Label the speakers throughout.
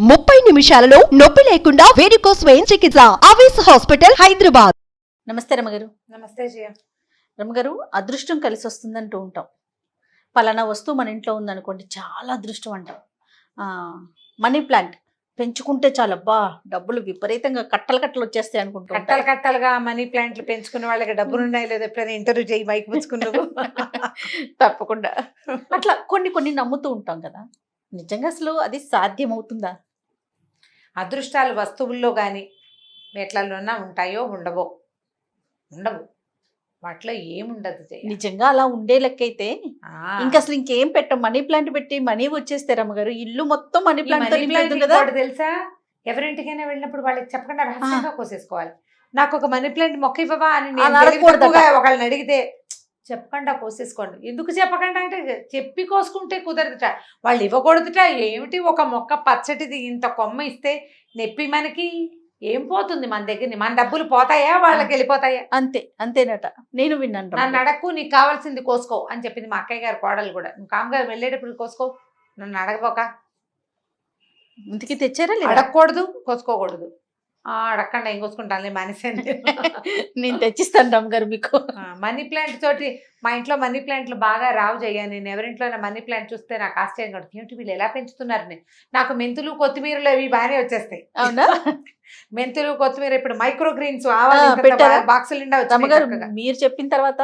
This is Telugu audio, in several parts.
Speaker 1: 30 నిమిషాలలో నొప్పి లేకుండా వేడికోస్ స్వయం చికిత్స ఆవేశ హాస్పిటల్ హైదరాబాద్.
Speaker 2: నమస్తే రమగారు.
Speaker 3: నమస్తే జయ.
Speaker 2: రమగారు, అదృష్టం కలిసి వస్తుందంటూ ఉంటాం. పలానా వస్తువు మన ఇంట్లో ఉందనుకోండి, చాలా అదృష్టం అంటాం. మనీ ప్లాంట్ పెంచుకుంటే చాలా డబ్బులు విపరీతంగా కట్టలు కట్టలు వచ్చేస్తాయి అనుకుంటాం.
Speaker 3: కట్టలు కట్టలుగా మనీ ప్లాంట్లు పెంచుకునే వాళ్ళకి డబ్బులు ఉన్నాయి లేదా ఎప్పుడైనా ఇంటర్వ్యూ చేయి మైక్ పుచ్చుకున్నావు.
Speaker 2: తప్పకుండా అట్లా కొన్ని నమ్ముతూ ఉంటాం కదా, నిజంగా అసలు అది సాధ్యమవుతుందా?
Speaker 3: అదృష్టాలు వస్తువుల్లో కానీ వేట్లలోనా ఉంటాయో ఉండవు వాటిలో ఏముండదు జయ.
Speaker 2: నిజంగా అలా ఉండే లెక్కైతే ఇంకా అసలు ఇంకేం పెట్టం, మనీ ప్లాంట్ పెట్టి మనీ వచ్చేస్తే రమ్మగారు, ఇల్లు మొత్తం మనీ ప్లాంట్ కదా.
Speaker 3: తెలుసా, ఎవరింటికైనా వెళ్ళినప్పుడు వాళ్ళకి చెప్పకుండా రహస్యంగా కోసేసుకోవాలి. నాకు ఒక మనీ ప్లాంట్ మొక్క ఇవ్వవా అని ఒకళ్ళని అడిగితే చెప్పకుండా కోసేసుకోండి. ఎందుకు చెప్పకుండా అంటే చెప్పి కోసుకుంటే కుదరదుట, వాళ్ళు ఇవ్వకూడదుట. ఏమిటి ఒక మొక్క పచ్చటిది ఇంత కొమ్మ ఇస్తే నెప్పి మనకి ఏం పోతుంది మన దగ్గర? మన డబ్బులు పోతాయా వాళ్ళకి వెళ్ళిపోతాయా?
Speaker 2: అంతేనట. నేను విన్నాను.
Speaker 3: నన్ను అడగకు, నీకు కావాల్సింది కోసుకో అని చెప్పింది మా అక్కయ్య గారు కోడలు కూడా. నువ్వు కామ్గా వెళ్ళేటప్పుడు కోసుకో, నన్ను అడగపోక.
Speaker 2: ఇంటికి తెచ్చారా?
Speaker 3: అడగకూడదు, కోసుకోకూడదు. అడగకుండా ఏం కోసుకుంటాను మనిషి.
Speaker 2: నేను తెచ్చిస్తాను రమ్మగారు మీకు.
Speaker 3: మనీ ప్లాంట్ తోటి మా ఇంట్లో మనీ ప్లాంట్లు బాగా రావు జయ్యా. నేను ఎవరింట్లో మనీ ప్లాంట్ చూస్తే నాకు ఆశ్చర్యం కడుతుంది. ఏమిటి వీళ్ళు ఎలా పెంచుతున్నారు? నాకు మెంతులు కొత్తిమీరలు అవి బాగానే వచ్చేస్తాయి.
Speaker 2: అవునా?
Speaker 3: మెంతులు కొత్తిమీర ఇప్పుడు మైక్రో గ్రీన్స్ బాక్సులు నిండా
Speaker 2: రమ్మగారు. మీరు చెప్పిన తర్వాత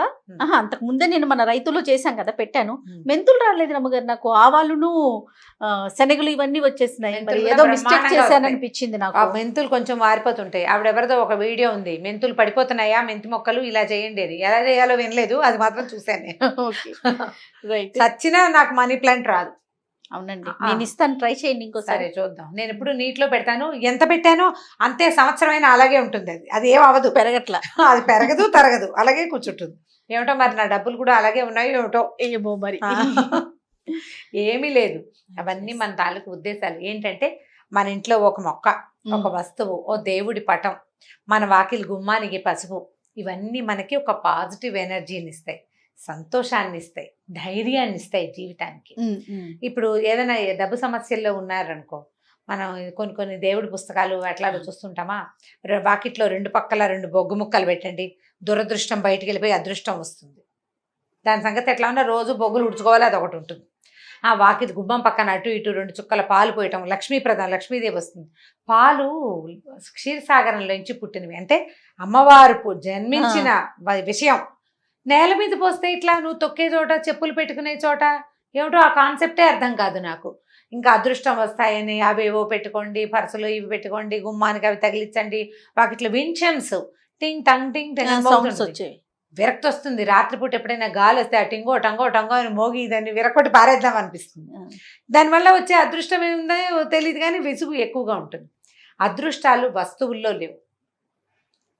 Speaker 2: అంతకు ముందే నేను మన రైతులు చేశాం కదా, పెట్టాను. మెంతులు రాలేదు రమ్మగారు నాకు. ఆవాలును శనగలు ఇవన్నీ వచ్చేసినాయి. మరి ఏదో మిస్టేక్ చేశాను అనిపించింది నాకు.
Speaker 3: మెంతులు కొంచెం మారిపోతుంటాయి. ఆవిడెవరిదో ఒక వీడియో ఉంది, మెంతులు పడిపోతున్నాయా మెంతి మొక్కలు ఇలా చేయండి అది. ఎలా చేయాలో వినలేదు, అది మాత్రం చూశాను నేను. చచ్చినా నాకు మనీ ప్లాంట్ రాదు.
Speaker 2: అవునండి, నేను ఇస్తాను, ట్రై చేయండి ఇంకోసారి.
Speaker 3: చూద్దాం. నేను ఎప్పుడు నీటిలో పెడతాను, ఎంత పెట్టానో అంతే, సంవత్సరమైనా అలాగే ఉంటుంది. అది ఏం అవ్వదు,
Speaker 2: పెరగట్లా.
Speaker 3: అది పెరగదు తరగదు, అలాగే కూర్చుంటుంది. ఏమిటో మరి నా డబ్బులు కూడా అలాగే ఉన్నాయి ఏమిటో.
Speaker 2: ఏమో మరి.
Speaker 3: ఏమీ లేదు. అవన్నీ మన తాలూకు ఉద్దేశాలు ఏంటంటే, మన ఇంట్లో ఒక మొక్క, ఒక వస్తువు, ఓ దేవుడి పటం, మన వాకిలి గుమ్మానికి పసుపు, ఇవన్నీ మనకి ఒక పాజిటివ్ ఎనర్జీని ఇస్తాయి, సంతోషాన్ని ఇస్తాయి, ధైర్యాన్ని ఇస్తాయి జీవితానికి. ఇప్పుడు ఏదైనా డబ్బు సమస్యల్లో ఉన్నారనుకో, మనం కొన్ని దేవుడి పుస్తకాలు అట్లా చూస్తుంటామా, వాకిట్లో 2 పక్కల 2 బొగ్గు ముక్కలు పెట్టండి, దురదృష్టం బయటికి వెళ్ళిపోయి అదృష్టం వస్తుంది. దాని సంగతి ఎట్లా ఉన్నా రోజు బొగ్గులు ఉడుచుకోవాలి, అది ఒకటి ఉంటుంది. ఆ వాకిలి గుమ్మం పక్కన అటు ఇటు 2 చుక్కల పాలు పోయటం, లక్ష్మీప్రదం, లక్ష్మీదేవి వస్తుంది. పాలు క్షీరసాగరంలోంచి పుట్టినవి, అంటే అమ్మవారు జన్మించిన విషయం. నేల మీద పోస్తే ఇట్లా నువ్వు తొక్కే చోట, చెప్పులు పెట్టుకునే చోట, ఏమిటో ఆ కాన్సెప్టే అర్థం కాదు నాకు. ఇంకా అదృష్టం వస్తాయని అవేవో పెట్టుకోండి, పర్సులు ఇవి పెట్టుకోండి, గుమ్మానికి అవి తగిలించండి, వాకిట్లో విన్షన్స్ టింగ్ టంగ్ టింగ్ టంగ్ సౌండ్స్ వచ్చేవి. విరక్తి వస్తుంది. రాత్రిపూట ఎప్పుడైనా గాలి వస్తే ఆ టింగో టంగో టంగో అని మోగి దాన్ని విరక్కొట్టి పారేద్దాం అనిపిస్తుంది. దానివల్ల వచ్చే అదృష్టం ఏముందో తెలియదు, కానీ విసుగు ఎక్కువగా ఉంటుంది. అదృష్టాలు వస్తువుల్లో లేవు,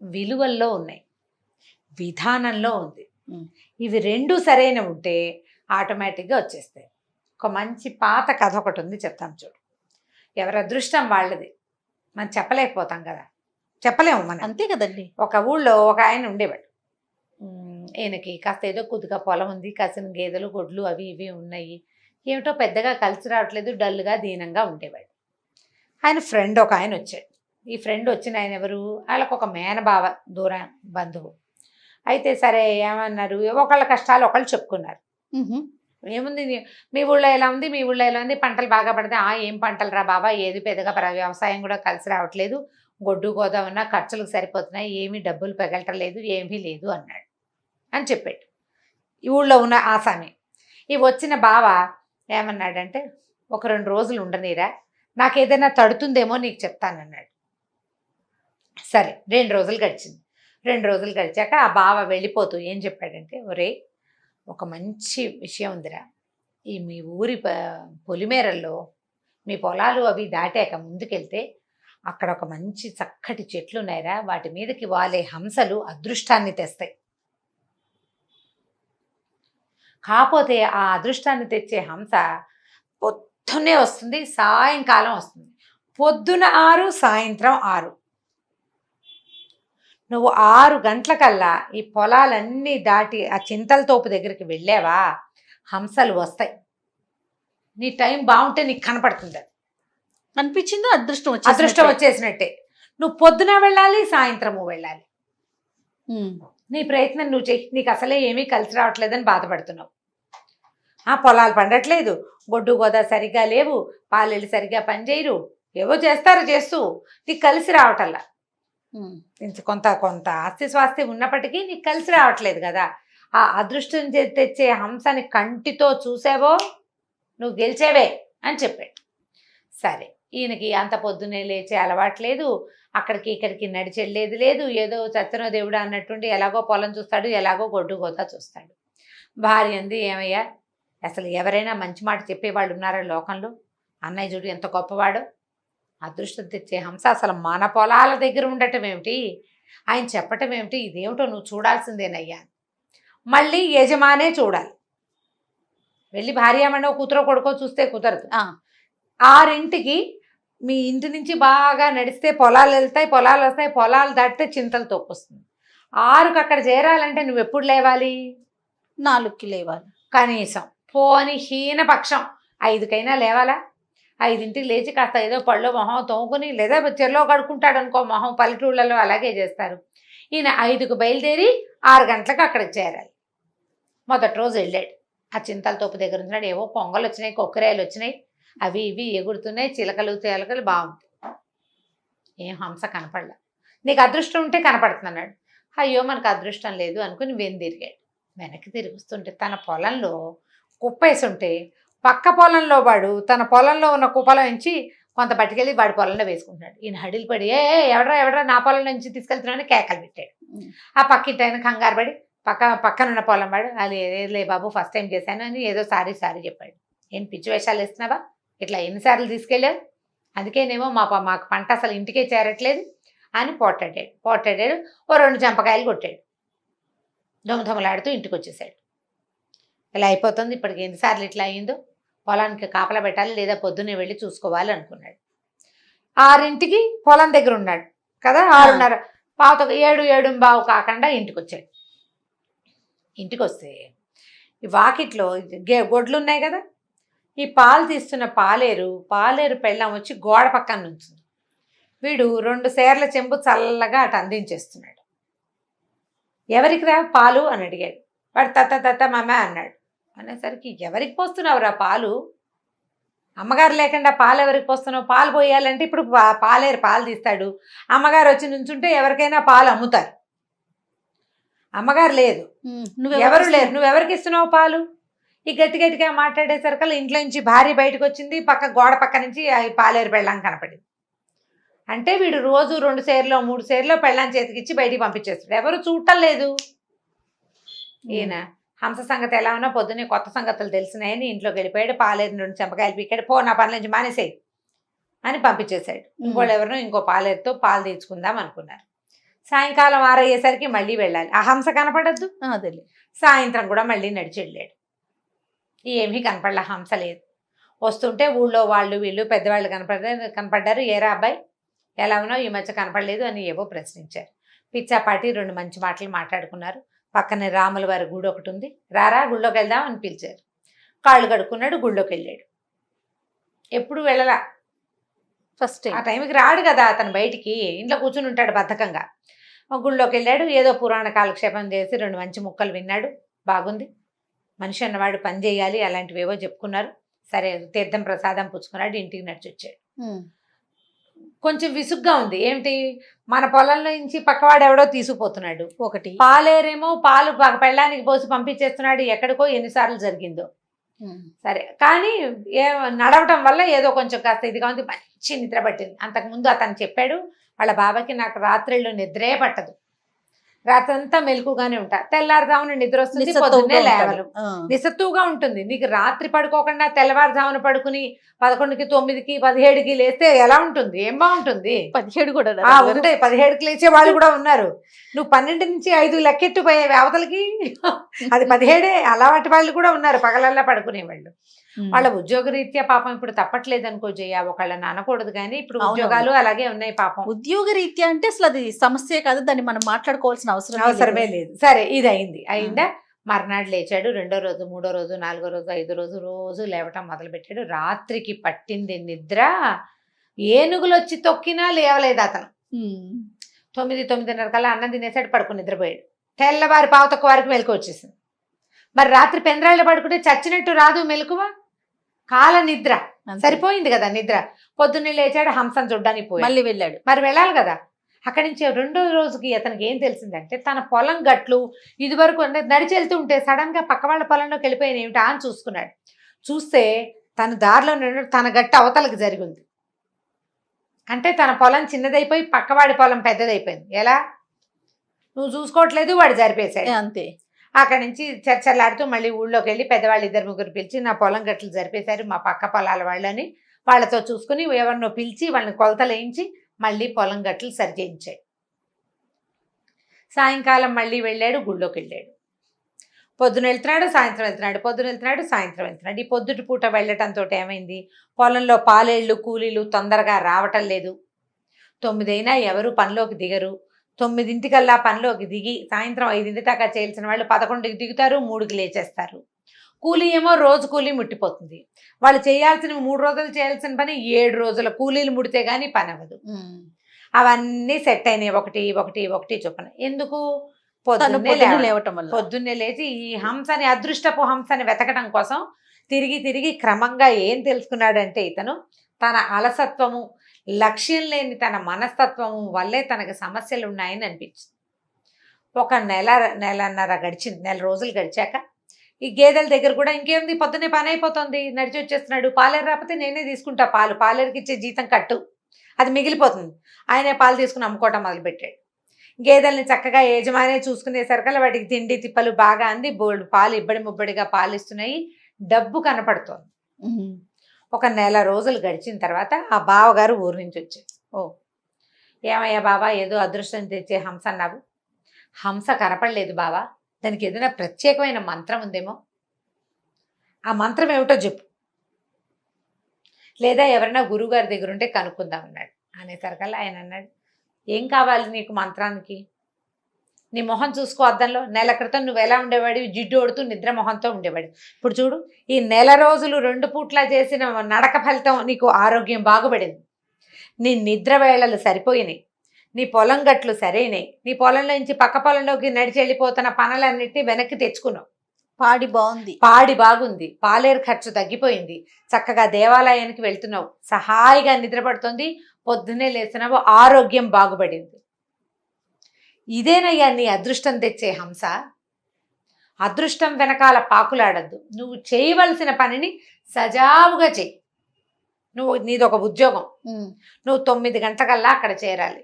Speaker 3: విలువల్లో ఉన్నాయి, విధానంలో ఉంది. ఇవి 2 సరైన ఉంటే ఆటోమేటిక్గా వచ్చేస్తాయి. ఒక మంచి పాత కథ ఒకటి ఉంది, చెప్తాం చూడు. ఎవరి అదృష్టం వాళ్ళది, మనం చెప్పలేకపోతాం కదా, చెప్పలేము మనం.
Speaker 2: అంతే కదండి.
Speaker 3: ఒక ఊళ్ళో ఒక ఆయన ఉండేవాడు. ఈయనకి కాస్త ఏదో కొద్దిగా పొలం ఉంది, కాసిన గేదెలు గొడ్లు అవి ఇవి ఉన్నాయి. ఏమిటో పెద్దగా కలిసి రావట్లేదు, డల్గా దీనంగా ఉండేవాడు. ఆయన ఫ్రెండ్ ఒక ఆయన వచ్చాడు. ఈ ఫ్రెండ్ వచ్చిన ఆయన ఎవరు? వాళ్ళకు ఒక మేనబావ, దూర బంధువు. అయితే సరే ఏమన్నారు, ఒకళ్ళ కష్టాలు ఒకళ్ళు చెప్పుకున్నారు. ఏముంది, మీ ఊళ్ళో ఎలా ఉంది, మీ ఊళ్ళో ఎలా ఉంది, పంటలు బాగా పడితే ఏం పంటలు రా బాబా, ఏది పెద్దగా వ్యవసాయం కూడా కలిసి రావట్లేదు, గొడ్డు గోదా ఉన్నా ఖర్చులకు సరిపోతున్నాయి, ఏమీ డబ్బులు పెగలటం లేదు, ఏమీ లేదు అన్నాడు అని చెప్పాడు ఈ ఊళ్ళో ఉన్న ఆసామి. ఈ వచ్చిన బావ ఏమన్నాడంటే, ఒక 2 రోజులు ఉండనీరా, నాకు ఏదైనా తడుతుందేమో నీకు చెప్తానన్నాడు. సరే 2 రోజులు గడిచింది. 2 రోజులు గడిచాక ఆ బావ వెళ్ళిపోతూ ఏం చెప్పాడంటే, ఒరే ఒక మంచి విషయం ఉందిరా, ఈ మీ ఊరి పొలిమేరల్లో మీ పొలాలు అవి దాటాక ముందుకెళ్తే అక్కడ ఒక మంచి చక్కటి చెట్లు ఉన్నాయిరా, వాటి మీదకి వాలే హంసలు అదృష్టాన్ని తెస్తాయి. కాకపోతే ఆ అదృష్టాన్ని తెచ్చే హంస పొద్దున్నే వస్తుంది, సాయంకాలం వస్తుంది. పొద్దున 6, సాయంత్రం 6. నువ్వు 6 గంటలకల్లా ఈ పొలాలన్నీ దాటి ఆ చింతల తోపు దగ్గరికి వెళ్ళావా, హంసలు వస్తాయి. నీ టైం బాగుంటే నీకు కనపడుతుంది.
Speaker 2: అనిపించిందో అదృష్టం
Speaker 3: అదృష్టం వచ్చేసినట్టే. నువ్వు పొద్దున వెళ్ళాలి, సాయంత్రము వెళ్ళాలి. నీ ప్రయత్నం నువ్వు చెయ్యి. నీకు అసలే ఏమీ కలిసి రావట్లేదని బాధపడుతున్నావు. పొలాలు పండట్లేదు, గొడ్డు గోదా సరిగ్గా లేవు, పాలెళ్ళు సరిగ్గా పనిచేయరు, ఏవో చేస్తూ నీకు కలిసి రావటల్లా. కొంత కొంత ఆస్తి స్వాస్తి ఉన్నప్పటికీ నీకు కలిసి రావట్లేదు కదా. ఆ అదృష్టం తెచ్చే హంసని కంటితో చూసావో నువ్వు గెలిచేవే అని చెప్పాడు. సరే, ఈయనకి అంత పొద్దునే లేచే అలవాటు లేదు, అక్కడికి ఇక్కడికి నడిచెళ్ళేది లేదు, ఏదో చచ్చనో దేవుడు అన్నట్టుండి ఎలాగో పొలం చూస్తాడు, ఎలాగో గొడ్డు గోతా చూస్తాడు. భార్య అంది, ఏమయ్యా అసలు ఎవరైనా మంచి మాట చెప్పేవాళ్ళు ఉన్నారా లోకంలో? అన్నయ్య చూడు ఎంత గొప్పవాడు, అదృష్టం తెచ్చే హంస అసలు మన పొలాల దగ్గర ఉండటం ఏమిటి, ఆయన చెప్పటం ఏమిటి, ఇదేమిటో నువ్వు చూడాల్సిందేనయ్యా. మళ్ళీ యజమానే చూడాలి. వెళ్ళి భార్యామణో కూతురో కొడుకో చూస్తే కుదరదు. 6ంటికి మీ ఇంటి నుంచి బాగా నడిస్తే పొలాలు వెళ్తాయి, పొలాలు వస్తాయి, పొలాలు దాటితే చింతలు తొక్కొస్తుంది. 6కి అక్కడ చేరాలంటే నువ్వు ఎప్పుడు లేవాలి?
Speaker 2: 4కి లేవాలి
Speaker 3: కనీసం. పోని హీనపక్షం 5కైనా లేవాలా? 5ంటికి లేచి కాస్త ఏదో పళ్ళు మొహం తోముకుని, లేదా చెరలో కడుక్కుంటాడు అనుకో మొహం, పల్లెటూళ్ళలో అలాగే చేస్తారు. ఈయన 5కు బయలుదేరి 6 గంటలకు అక్కడికి చేరాలి. మొదటి రోజు వెళ్ళాడు. ఆ చింతల తోపు దగ్గర ఉన్నాడు. ఏవో పొంగలు వచ్చినాయి, కొక్కరాయలు వచ్చినాయి, అవి ఇవి ఎగురుతున్నాయి, చిలకలు తేలకలు బాగుంది. ఏం హంస కనపడలా. నీకు అదృష్టం ఉంటే కనపడుతున్నాడు. అయ్యో మనకు అదృష్టం లేదు అనుకుని వెనుదిరిగాడు. వెనక్కి తిరిగి వస్తుంటే తన పొలంలో కుప్పేసుంటే పక్క పొలంలో వాడు తన పొలంలో ఉన్న కుప్పలో నుంచి కొంత పట్టుకెళ్ళి వాడి పొలంలో వేసుకుంటున్నాడు. ఈయన హడిలు పడి ఎవడరా నా పొలం నుంచి తీసుకెళ్తున్నాడని కేకలు పెట్టాడు. ఆ పక్కింటి ఆయన కంగారు పడి పక్కనున్న పొలం వాడు అది ఏలే బాబు ఫస్ట్ టైం చేశాను అని ఏదో సారీ చెప్పాడు. ఏం పిచ్చి వేషాలు వేస్తున్నావా, ఇట్లా ఎన్నిసార్లు తీసుకెళ్ళావు, అందుకేనేమో మాకు పంట అసలు ఇంటికే చేరట్లేదు అని పోటాడాడు. ఓ 2 చెంపకాయలు కొట్టాడు. దొమదొమలాడుతూ ఇంటికి వచ్చేసాడు. ఇలా అయిపోతుంది, ఇప్పటికి ఎన్నిసార్లు ఇట్లా అయ్యిందో, పొలానికి కాపలా పెట్టాలి లేదా పొద్దున్నే వెళ్ళి చూసుకోవాలి అనుకున్నాడు. 6ంటికి పొలం దగ్గర ఉన్నాడు కదా, 6:30 పావుతో 7:15 కాకుండా ఇంటికి వచ్చాడు. ఇంటికి వస్తే ఈ వాకిట్లో గొడ్లు ఉన్నాయి కదా, ఈ పాలు తీస్తున్న పాలేరు పెళ్ళం వచ్చి గోడ పక్కన నుంచింది. వీడు 2 సేర్ల చెంబు చల్లగా అటు అందించేస్తున్నాడు. ఎవరికి రా పాలు అని అడిగాడు. వాడు తత్త మామ అన్నాడు. అనేసరికి ఎవరికి పోస్తున్నావురా పాలు, అమ్మగారు లేకుండా పాలు ఎవరికి పోస్తున్నావు, పాలు పోయాలంటే ఇప్పుడు పాలేరు పాలు తీస్తాడు, అమ్మగారు వచ్చి నుంచుంటే ఎవరికైనా పాలు అమ్ముతారు. అమ్మగారు లేదు, ఎవరు లేరు, నువ్వెవరికి ఇస్తున్నావు పాలు? ఈ గట్టిగా మాట్లాడేసరికి ఇంట్లో నుంచి భార్య బయటకు వచ్చింది. గోడ పక్క నుంచి పాలేరు పెళ్ళాం కనపడింది. అంటే వీడు రోజు 2 సేర్లో 3 సేర్లో పెళ్ళాం చేతికిచ్చి బయటికి పంపించేస్తాడు. ఎవరు చూడటం లేదు. ఈయన హంస సంగతి ఎలా ఉన్నా పొద్దున్నే కొత్త సంగతులు తెలిసినాయని ఇంట్లోకి వెళ్ళిపోయాడు. పాలేరు 2 చెంపకాయలు పీకాడు. పో నా పని నుంచి మానేసేయి అని పంపించేశాడు. ఇంకోళ్ళు ఎవరినో ఇంకో పాలేరుతో పాలు తీర్చుకుందాం అనుకున్నారు. సాయంకాలం 6 అయ్యేసరికి మళ్ళీ వెళ్ళాలి. ఆ హంస కనపడద్దు. సాయంత్రం కూడా మళ్ళీ నడిచి వెళ్ళాడు. ఏమీ కనపడలే, హంస లేదు. వస్తుంటే ఊళ్ళో వాళ్ళు వీళ్ళు పెద్దవాళ్ళు కనపడ్డారు. ఏరా అబ్బాయి ఎలా ఉన్నావు, ఈ మధ్య కనపడలేదు అని ఏవో ప్రశ్నించారు. పిచ్చాపాటి 2 మంచి మాటలు మాట్లాడుకున్నారు. పక్కనే రాముల వారి గుడి ఒకటి ఉంది, రారా గుళ్ళోకి వెళ్దాం అని పిలిచారు. కాళ్ళు కడుక్కున్నాడు, గుళ్ళోకి వెళ్ళాడు. ఎప్పుడు వెళ్ళలా, ఫస్ట్ ఆ టైంకి రాడు కదా అతను, బయటికి ఇంట్లో కూర్చుని ఉంటాడు బద్ధకంగా. గుళ్ళోకి వెళ్ళాడు. ఏదో పురాణ కాలక్షేపం చేసి 2 మంచి ముక్కలు విన్నాడు. బాగుంది, మనిషి అన్నవాడు పని చేయాలి, అలాంటివేవో చెప్పుకున్నారు. సరే తీర్థం ప్రసాదం పుచ్చుకున్నాడు, ఇంటికి నడిచి వచ్చాడు. కొంచెం విసుగ్గా ఉంది. ఏమిటి, మన పొలంలో నుంచి పక్కవాడు ఎవడో తీసుకుపోతున్నాడు. ఒకటి పాలేరేమో పాలు పెళ్ళానికి పోసి పంపించేస్తున్నాడు. ఎక్కడికో ఎన్నిసార్లు జరిగిందో. సరే కానీ నడవటం వల్ల ఏదో కొంచెం కాస్త ఇదిగా ఉంది. మంచి నిద్ర పట్టింది. అంతకుముందు అతను చెప్పాడు వాళ్ళ బాబాకి, నాకు రాత్రిళ్ళు నిద్రే పట్టదు, రాత్రంతా మెలకుగానే ఉంటా, తెల్లారుజామున నిద్ర వస్తుంది, పొద్దున్నే లేవలు, నిస్సత్తుగా ఉంటుంది. నీకు రాత్రి పడుకోకుండా తెల్లవారుజామున పడుకుని 11కి 9కి 17కి లేస్తే ఎలా ఉంటుంది, ఏం బాగుంటుంది? 17 కూడా ఉంటాయి, 17కి లేచే వాళ్ళు కూడా ఉన్నారు. నువ్వు 12 నుంచి 5 లెక్కెట్టిపోయే అవతలకి అది 17. అలాంటి వాళ్ళు కూడా ఉన్నారు, పగలల్లా పడుకునే వాళ్ళు. వాళ్ళ ఉద్యోగ రీత్యా పాపం ఇప్పుడు తప్పట్లేదు అనుకో జయ, ఒకళ్ళని అనకూడదు కానీ ఇప్పుడు ఉద్యోగాలు అలాగే ఉన్నాయి పాపం.
Speaker 2: ఉద్యోగ రీత్యా అంటే అసలు అది సమస్య కాదు, దాన్ని మనం మాట్లాడుకోవాల్సిన
Speaker 3: అవసరమే లేదు. సరే ఇది అయిందా. మర్నాడు లేచాడు. 2వ రోజు 3వ రోజు 4వ రోజు 5వ రోజు రోజు లేవటం మొదలుపెట్టాడు. రాత్రికి పట్టింది నిద్ర. ఏనుగులు వచ్చి తొక్కినా లేవలేదు అతను. 9-9:30 కల్లా అన్నం తినేసాడు, పడుకుని నిద్రపోయాడు. తెల్లవారి పావుతొక్క వరకు మెలకు వచ్చేసింది. మరి రాత్రి పెందరాళ్ళు పడుకుంటే చచ్చినట్టు రాదు మెలకువ, కాల నిద్ర సరిపోయింది కదా నిద్ర. పొద్దున్నే లేచాడు, హంసను చూడ్డానికి పోయి
Speaker 2: మళ్ళీ వెళ్ళాడు.
Speaker 3: మరి వెళ్ళాలి కదా. అక్కడి నుంచి రెండో రోజుకి అతనికి ఏం తెలిసిందంటే తన పొలం గట్లు ఇదివరకు అంటే నడిచి వెళ్తూ ఉంటే సడన్ గా పక్క వాళ్ళ పొలంలోకి వెళ్ళిపోయిన ఏమిటా అని చూసుకున్నాడు. చూస్తే తన దారిలో తన గట్టు అవతలకి జరిగింది. అంటే తన పొలం చిన్నదైపోయి పక్కవాడి పొలం పెద్దదైపోయింది. ఎలా? నువ్వు చూసుకోవట్లేదు, వాడు జరిపేశాడు
Speaker 2: అంతే.
Speaker 3: అక్కడి నుంచి చర్చలాడుతూ మళ్ళీ ఊళ్ళోకి వెళ్ళి పెద్దవాళ్ళు 2-3 పిలిచి నా పొలం గట్లు జరిపేశారు మా పక్క పొలాల వాళ్ళని, వాళ్ళతో చూసుకుని ఎవరినో పిలిచి వాళ్ళని కొలతలు వేయించి మళ్ళీ పొలం గట్లు సరిచేయించాడు. సాయంకాలం మళ్ళీ వెళ్ళాడు, గుళ్ళోకి వెళ్ళాడు. పొద్దున వెళ్తున్నాడు, సాయంత్రం వెళ్తున్నాడు, పొద్దున వెళ్తున్నాడు, సాయంత్రం వెళ్తున్నాడు. ఈ పొద్దుటి పూట వెళ్ళటంతో ఏమైంది, పొలంలో పాలేళ్ళు కూలీలు తొందరగా రావటం లేదు. 9 అయినా ఎవరు పనిలోకి దిగరు. 9 పనిలోకి దిగి సాయంత్రం 5 దాకా చేయాల్సిన వాళ్ళు 11కి దిగుతారు, 3కి లేచేస్తారు. కూలీ ఏమో రోజు కూలీ ముట్టిపోతుంది. వాళ్ళు చేయాల్సిన 3 రోజులు చేయాల్సిన పని 7 రోజుల కూలీలు ముడితే గానీ పని అవ్వదు. అవన్నీ సెట్ అయినాయి, ఒకటి చొప్పున. ఎందుకు? పొద్దున్నే లేచి ఈ హంసని, అదృష్టపు హంసని వెతకడం కోసం తిరిగి క్రమంగా ఏం తెలుసుకున్నాడంటే ఇతను తన అలసత్వము, లక్ష్యం లేని తన మనస్తత్వము వల్లే తనకు సమస్యలు ఉన్నాయని అనిపించింది. ఒక నెలన్నర గడిచింది. 1 నెల రోజులు గడిచాక ఈ గేదెల దగ్గర కూడా ఇంకేముంది, పొద్దున్నే పని అయిపోతుంది, నడిచి వచ్చేస్తున్నాడు. పాలేరు రాకపోతే నేనే తీసుకుంటా పాలు, పాలేరుకి ఇచ్చే జీతం కట్టు, అది మిగిలిపోతుంది. ఆయనే పాలు తీసుకుని అమ్ముకోవటం మొదలుపెట్టాడు. గేదెల్ని చక్కగా యజమానే చూసుకునేసరికల్లా వాటికి తిండి తిప్పలు బాగా అంది, బోల్డ్ పాలు ఇబ్బడి ముబ్బడిగా పాలు ఇస్తున్నాయి, డబ్బు కనపడుతోంది. ఒక 1 నెల రోజులు గడిచిన తర్వాత ఆ బావగారు ఊరు నుంచి వచ్చారు. ఏమయ్యా బాబా, ఏదో అదృష్టం తెచ్చే హంస అన్నావు, హంస కనపడలేదు బావా, దానికి ఏదైనా ప్రత్యేకమైన మంత్రం ఉందేమో, ఆ మంత్రం ఏమిటో చెప్పు, లేదా ఎవరైనా గురువుగారి దగ్గర ఉంటే కనుక్కుందాం అన్నాడు. అనేసరికల్లా ఆయన అన్నాడు, ఏం కావాలి నీకు మంత్రానికి? నీ మొహం చూసుకో అద్దంలో. 1 నెల క్రితం నువ్వు ఎలా ఉండేవాడివి, జిడ్డు ఓడుతూ నిద్ర మొహంతో ఉండేవాడు. ఇప్పుడు చూడు, ఈ 1 నెల రోజులు 2 పూట్ల చేసిన నడక ఫలితం నీకు ఆరోగ్యం బాగుపడింది, నీ నిద్ర వేళలు సరిపోయినాయి, నీ పొలం గట్లు సరైనవి, నీ పొలంలో నుంచి పక్క పొలంలోకి నడిచి వెళ్ళిపోతున్న పనులన్నిటినీ వెనక్కి తెచ్చుకున్నావు, పాడి బాగుంది, పాలేరు ఖర్చు తగ్గిపోయింది, చక్కగా దేవాలయానికి వెళ్తున్నావు, సహాయిగా నిద్రపడుతుంది, పొద్దున్నే లేస్తున్నావు, ఆరోగ్యం బాగుపడింది. ఇదేనయ్యా నీ అదృష్టం తెచ్చే హంస. అదృష్టం వెనకాల పాకులాడద్దు, నువ్వు చేయవలసిన పనిని సజావుగా చెయ్యి. నీదొక ఉద్యోగం, నువ్వు 9 గంటలకల్లా అక్కడ చేరాలి.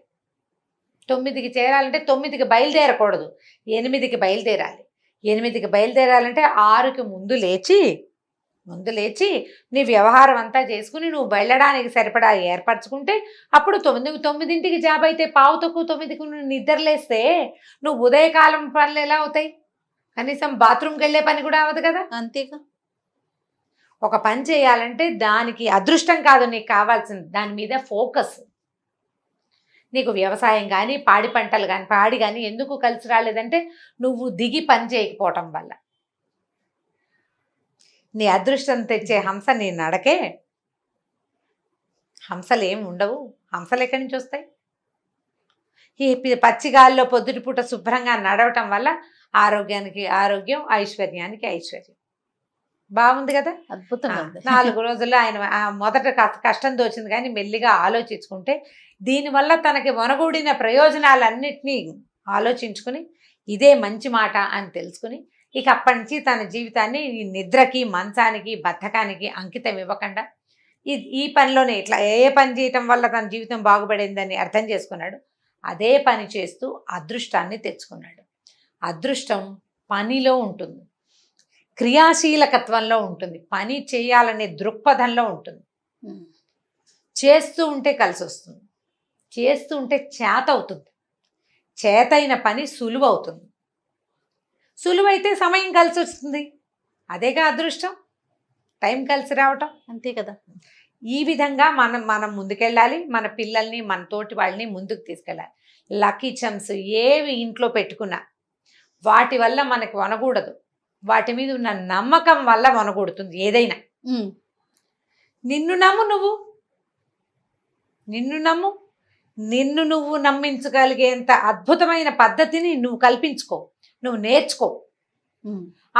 Speaker 3: 9కి చేరాలంటే 9కి బయలుదేరకూడదు, 8కి బయలుదేరాలి. 8కి బయలుదేరాలంటే 6కి ముందు లేచి నీ వ్యవహారం అంతా చేసుకుని నువ్వు వెళ్ళడానికి సరిపడా ఏర్పరచుకుంటే అప్పుడు 9కి జాబ్ అయితే 8:45 నువ్వు నిద్రలేస్తే నువ్వు ఉదయకాలం పనులు ఎలా అవుతాయి? కనీసం బాత్రూమ్కి వెళ్ళే పని కూడా అవ్వదు కదా.
Speaker 2: అంతేగా.
Speaker 3: ఒక పని చేయాలంటే దానికి అదృష్టం కాదు నీకు కావాల్సింది, దాని మీద ఫోకస్. నీకు వ్యవసాయం కానీ పాడి పంటలు కానీ పాడి కానీ ఎందుకు కలిసి రాలేదంటే నువ్వు దిగి పని చేయకపోవటం వల్ల. నీ అదృష్టం తెచ్చే హంస నీ నడకే. హంసలు ఏమి ఉండవు, హంసలు ఎక్కడి నుంచి వస్తాయి? ఈ పచ్చిగాల్లో పొద్దుటిపూట శుభ్రంగా నడవటం వల్ల ఆరోగ్యానికి ఆరోగ్యం, ఐశ్వర్యానికి ఐశ్వర్యం. బాగుంది కదా,
Speaker 2: అద్భుతంగా.
Speaker 3: 4 రోజుల్లో ఆయన మొదట కష్టం తోచింది కానీ మెల్లిగా ఆలోచించుకుంటే దీనివల్ల తనకి వనగూడిన ప్రయోజనాలన్నిటినీ ఆలోచించుకుని ఇదే మంచి మాట అని తెలుసుకుని ఇక అప్పటి నుంచి తన జీవితాన్ని ఈ నిద్రకి, మంచానికి, బద్ధకానికి అంకితం ఇవ్వకుండా ఈ పనిలోనే ఇట్లా ఏ పని చేయటం వల్ల తన జీవితం బాగుపడిందని అర్థం చేసుకున్నాడు. అదే పని చేస్తూ అదృష్టాన్ని తెచ్చుకున్నాడు. అదృష్టం పనిలో ఉంటుంది, క్రియాశీలకత్వంలో ఉంటుంది, పని చేయాలనే దృక్పథంలో ఉంటుంది. చేస్తూ ఉంటే కలిసి వస్తుంది, చేస్తూ ఉంటే చేత అవుతుంది, చేతైన పని సులువు అవుతుంది, సులువైతే సమయం కలిసి వస్తుంది. అదేగా అదృష్టం, టైం కలిసి రావటం.
Speaker 2: అంతే కదా.
Speaker 3: ఈ విధంగా మనం ముందుకెళ్ళాలి, మన పిల్లల్ని మన తోటి వాళ్ళని ముందుకు తీసుకెళ్ళాలి. లక్కీ చమ్స్ ఏవి ఇంట్లో పెట్టుకున్నా వాటి వల్ల మనకి వనకూడదు, వాటి మీద ఉన్న నమ్మకం వల్ల వనకూడుతుంది. ఏదైనా నిన్ను నమ్ము, నిన్ను నమ్ము, నిన్ను నువ్వు నమ్మించగలిగేంత అద్భుతమైన పద్ధతిని నువ్వు కల్పించుకో, నువ్వు నేర్చుకో,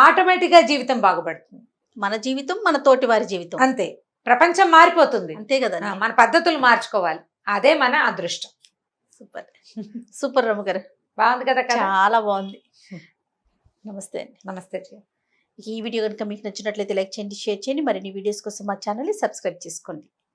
Speaker 3: ఆటోమేటిక్గా జీవితం బాగుపడుతుంది.
Speaker 2: మన జీవితం మన తోటి వారి జీవితం
Speaker 3: అంతే, ప్రపంచం మారిపోతుంది.
Speaker 2: అంతే కదా.
Speaker 3: మన పద్ధతులు మార్చుకోవాలి, అదే మన అదృష్టం.
Speaker 2: సూపర్ సూపర్ రమ్మ గారు,
Speaker 3: బాగుంది కదా కథ?
Speaker 2: చాలా బాగుంది. నమస్తే అండి.
Speaker 3: నమస్తే.
Speaker 2: ఈ వీడియో కనుక మీకు నచ్చినట్లయితే లైక్ చేయండి, షేర్ చేయండి. మరిన్ని వీడియోస్ కోసం మా ఛానల్ని సబ్స్క్రైబ్ చేసుకోండి.